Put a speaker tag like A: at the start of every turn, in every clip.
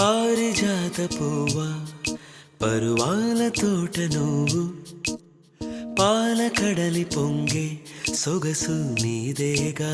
A: పారిజాత పువ్వా పరువాల తోట నువ్వు పాలకడలి పొంగే సొగసు నీదేగా.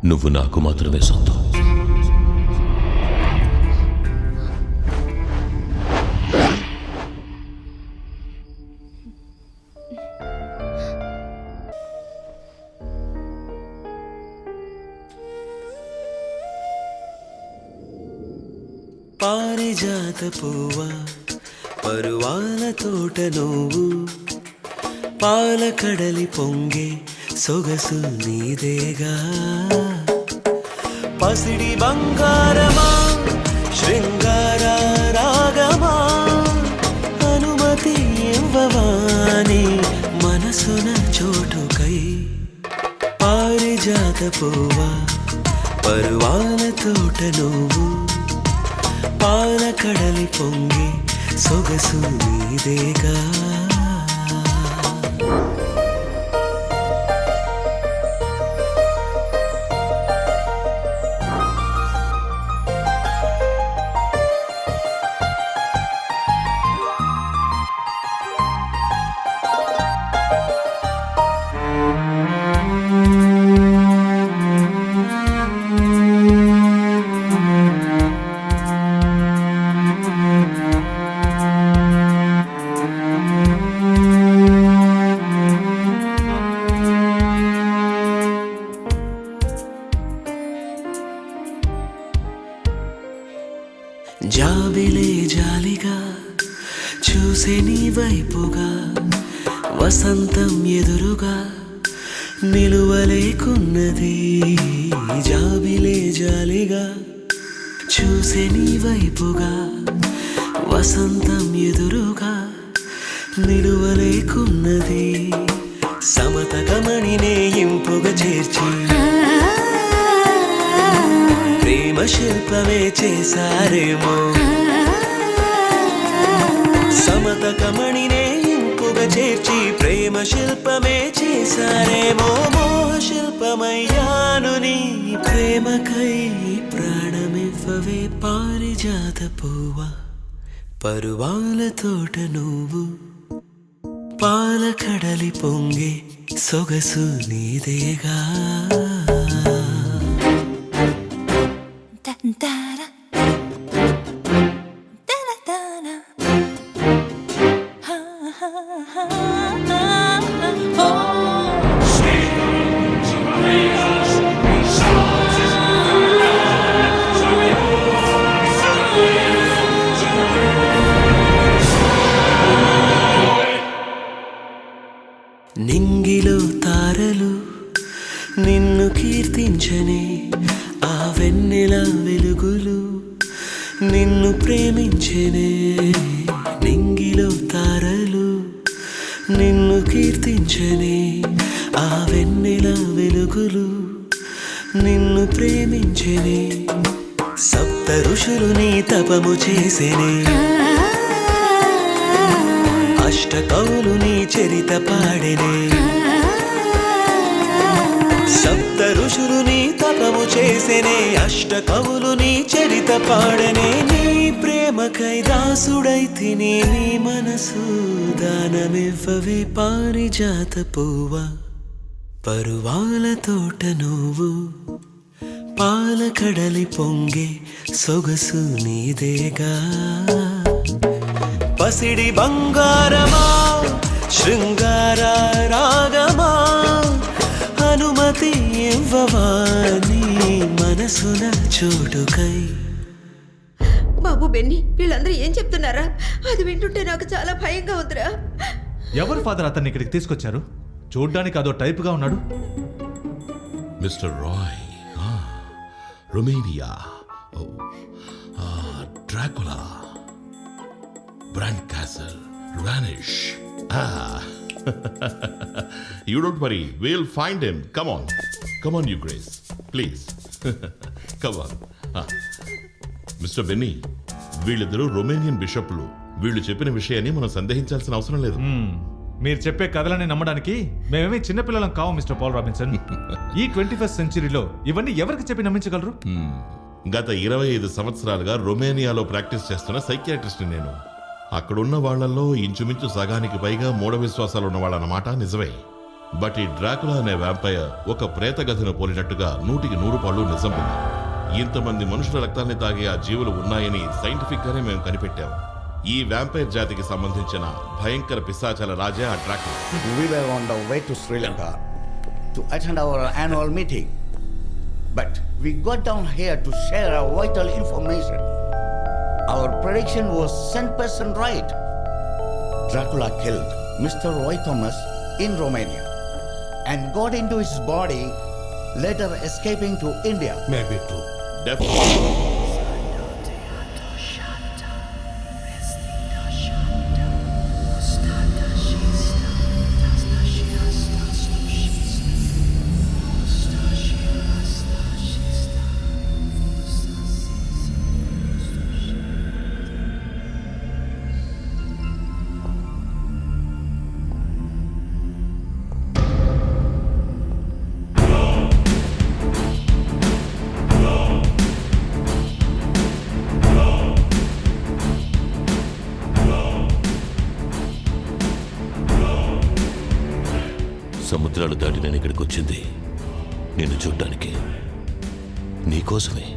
B: నువ్వు నాకు మాత్రమే సొంతం.
A: పారిజాత పువ్వా పరువాల తోట నువ్వు పాలకడలి పొంగే సొగసు నీదేగా. పసిడి బంగారమా శృంగార రాగమా అనుమతి ఇవ్వవాని మనసున చోటుకై. పారిజాత పువ్వా పరువాల తోట నువ్వు పాలకడలి పొంగే సొగసు నీదేగా. జాబిలే జాలిగా చూసే నీ వైపుగా వసంతం ఎదురుగా నిలువలేకున్నది. జాబిలే జాలిగా చూసే నీ వైపుగా వసంతం ఎదురుగా నిలువలేకున్నది. సమతకమణినే ఇంపుగా చేర్చి ప్రేమ శిల్పమే చేశారేమో. సమతకమణినే ఇంపుగా చేర్చి ప్రేమ శిల్పమే చేశారేమో. మోహ శిల్పమయ్యాను నీ ప్రేమకై ప్రాణమివ్వవే. పారిజాత పువ్వా పరువాల తోట నువ్వు పాలకడలి పొంగే సొగసు నీదేగా. నింగిలో తారలు నిన్ను కీర్తించనే, ఆ వెన్నెల వెలుగులు నిన్ను ప్రేమించనే. నింగిలో తారలు నిన్ను కీర్తించనే, ఆ వెన్నెల వెలుగులు నిన్ను ప్రేమించెనే సప్త ఋషులు నీ తపము చేసెనే అష్ట కవులు నీ చరిత పాడెనే సప్త ఋషులు నీ తపము చేసెనే అష్ట కవులు నీ చరిత పాడెనే నీ ప్రేమకై దాసుడైతిని నీ మనసు దానమివ్వవే పారిజాత పువ్వా పరువాల తోట నువ్వు పాలకడలి పొంగే సొగసు నీదేగా పసిడి బంగారమా శృంగార రాగమా అనుమతి ఇవ్వవా నీ మనసున చోటుకై.
C: బాబు బెన్ని వీళ్ళందరూ ఏం చెప్తున్నారా? అది వింటుంటే నాకు చాలా భయంగా ఉందిరా.
D: ఎవరు ఫాదర్ అతన్ని ఇక్కడికి తీసుకొచ్చారు? చూడ్డానికి అదో టైప్గా ఉన్నాడు.
B: Mister Roy, Romania, Dracula, brand castle, రానిష్. You don't worry, we'll find him. Come on, you Grace, please. Come on. Mister Benny, వీళ్ళిద్దరూ రొమేనియన్ బిషప్లు. వీళ్ళు చెప్పిన విషయాన్ని మనం సందేహించాల్సిన అవసరం లేదు.
D: మీరు చెప్పే కథలని నమ్మడానికి మేమేమీ చిన్నపిల్లలం కావు మిస్టర్ పాల్ రాబిన్సన్. ఈ 21st సెంచరీలో ఇవన్నీ ఎవరికి చెప్పి నమ్మించగలరు?
B: గత 25 సంవత్సరాలుగా రొమేనియాలో ప్రాక్టీస్ చేస్తున్న సైకియాట్రిస్ట్ నేను. అక్కడున్న వాళ్లలో ఇంచుమించు సగానికి పైగా మూఢ విశ్వాసాలు ఉన్న వాళ్ళన్నమాట నిజమే. బట్ ఈ డ్రాకులా అనే వ్యాంపైర్ ఒక ప్రేత గదిని పోలినట్టుగా 100కి 100 పాళ్ళు నిజం ఉంది. ఇంతమంది మనుషుల రక్తాన్ని తాగే ఆ జీవులు ఉన్నాయని సైంటిఫిక్ గానే మేము కనిపెట్టాం. ఈ వ్యాంపైర్ జాతికి సంబంధించిన భయంకర పిశాచాల రాజా ఆ Dracula.
E: We were on the way to Sri Lanka to attend our annual meeting, but we got down here to share our vital information. Our prediction was 100% right. Dracula killed Mr. Roy Thomas in Romania and got into his body, later escaping to India.
B: Maybe true. Definitely. సముద్రాలు దాటి నేను ఇక్కడికి వచ్చింది నిన్ను చూడ్డానికి, నీకోసమే.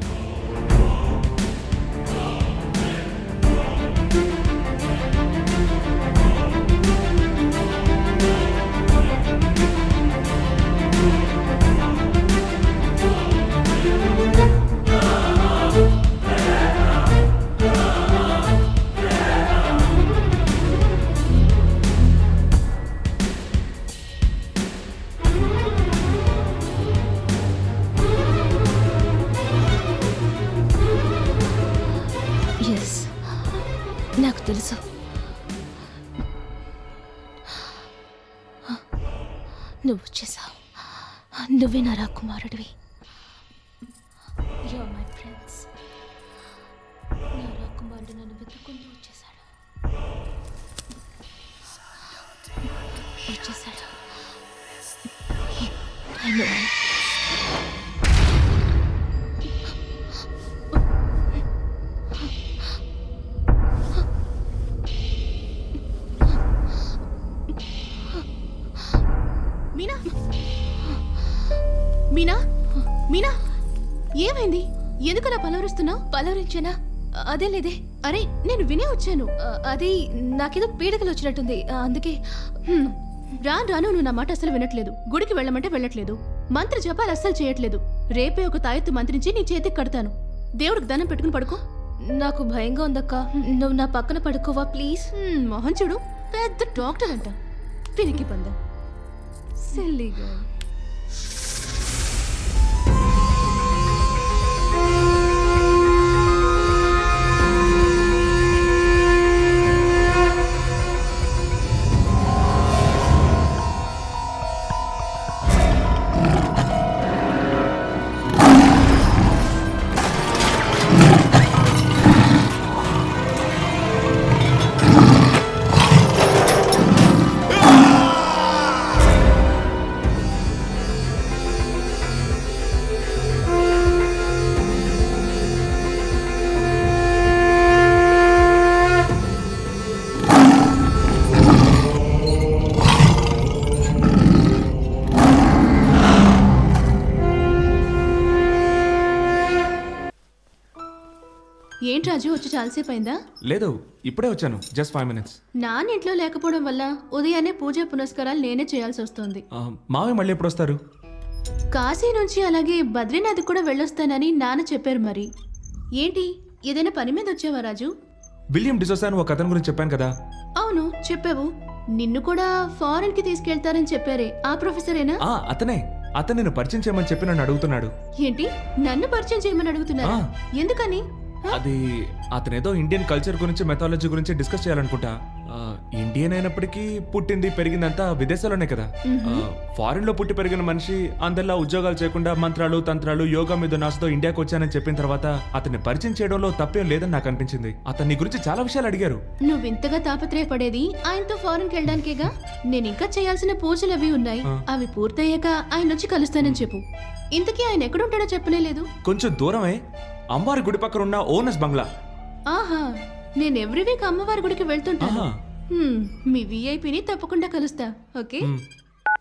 F: నాకు తెలుసు. నువ్వు వచ్చేసావు. నువ్వే నా రాకుమారుడివి. You are my friends. నా రాకుమారుడు నన్ను వెతుక్కుంటూ వచ్చేసాడు. I know.
G: మీనా, మీనా, ఏమైంది? ఎందుకు అలా పలవరిస్తున్నావు?
F: పలవరించానా? అదే లేదే.
G: అరే, నేను వినే వచ్చాను.
F: అది నాకేదో పీడకలు వచ్చినట్టుంది, అందుకే.
G: రాను రాను నువ్వు నా మాట అసలు వినట్లేదు. గుడికి వెళ్ళమంటే వెళ్ళట్లేదు. మంత్ర జపాలు అస్సలు చేయట్లేదు. రేపే ఒక తాయెత్తు మంత్రించి నీ చేతికి కడతాను. దేవుడికి దండం పెట్టుకుని పడుకో.
F: నాకు భయంగా ఉందక్క. నువ్వు నా పక్కన పడుకోవా ప్లీజ్?
G: మోహన్ చూడు, పెద్ద డాక్టర్ అంట. పిరికి పంద సిల్లీగా. ఏంటి రాజు వచ్చి చాలాసేపు అయిందా?
H: లేదు, ఇప్పుడే వచ్చాను. Just 5 minutes.
G: నాన్న ఇంట్లో లేకపోవడం వల్ల ఉదయాన్నే పూజ పునస్కారాలు నేనే చేయాల్సి వస్తుంది.
H: మావయ్య మళ్ళీ ఎప్పుడు వస్తారు?
G: కాశీ నుంచి అలాగే బద్రీనాథ్ కూడా వెళ్ళొస్తానని నాన్న చెప్పారు. మరి ఏంటి, ఏదైనా పని మీద వచ్చావా రాజు?
H: విలియం డిసోసా అని ఒక అతని గురించి చెప్పాను కదా.
G: అవును చెప్పావు. నిన్ను కూడా ఫారెన్ కి తీసుకెళ్తారని చెప్పారే, ఆ ప్రొఫెసరేనా?
H: అతనే. అతను నేను పరిచయం చేయమని చెప్పి నన్ను అడుగుతున్నాడు.
G: ఏంటి, నన్ను పరిచయం చేయమని అడుగుతున్నారా? ఎందుకని?
H: అది అతనేదో ఇండియన్ కల్చర్ గురించి, మెథాలజీ గురించి డిస్కస్ చేయాలనుకుంటా. ఇండియన్ అయినప్పటికీ పుట్టింది పెరిగిందంతా విదేశాల్లోనే కదా. ఫారిన్ లో పుట్టి పెరిగిన మనిషి అందరిలా ఉద్యోగాలు చేయకుండా మంత్రాలు తంత్రాలు యోగా మీద నాసుతో ఇండియాకి వచ్చానని చెప్పిన తర్వాత అతన్ని పరిచయం చేయడంలో తప్పేం లేదని నాకు అనిపించింది. అతని గురించి చాలా విషయాలు అడిగారు.
G: నువ్వు ఇంతగా తాపత్రయపడేది ఆయనతో ఫారెన్ కి వెళ్ళడానికేగా. నేను ఇంకా చేయాల్సిన పూజలు అవి ఉన్నాయి. అవి పూర్తయ్యాక ఆయన వచ్చి కలుస్తానని చెప్పు. ఇంతకీ ఆయన ఎక్కడుంటాడో చెప్పనే లేదు.
H: కొంచెం దూరమే, అమ్మవారి గుడి పక్కన ఉన్న ఓనర్స్ బంగ్లా.
G: ఆహా, నేను ఎవ్రీ వీక్ అమ్మవారి గుడికి వెళ్తుంటాను.
H: ఆహా.
G: మీ విఐపిని తప్పకుండా కలుస్తా. ఓకే.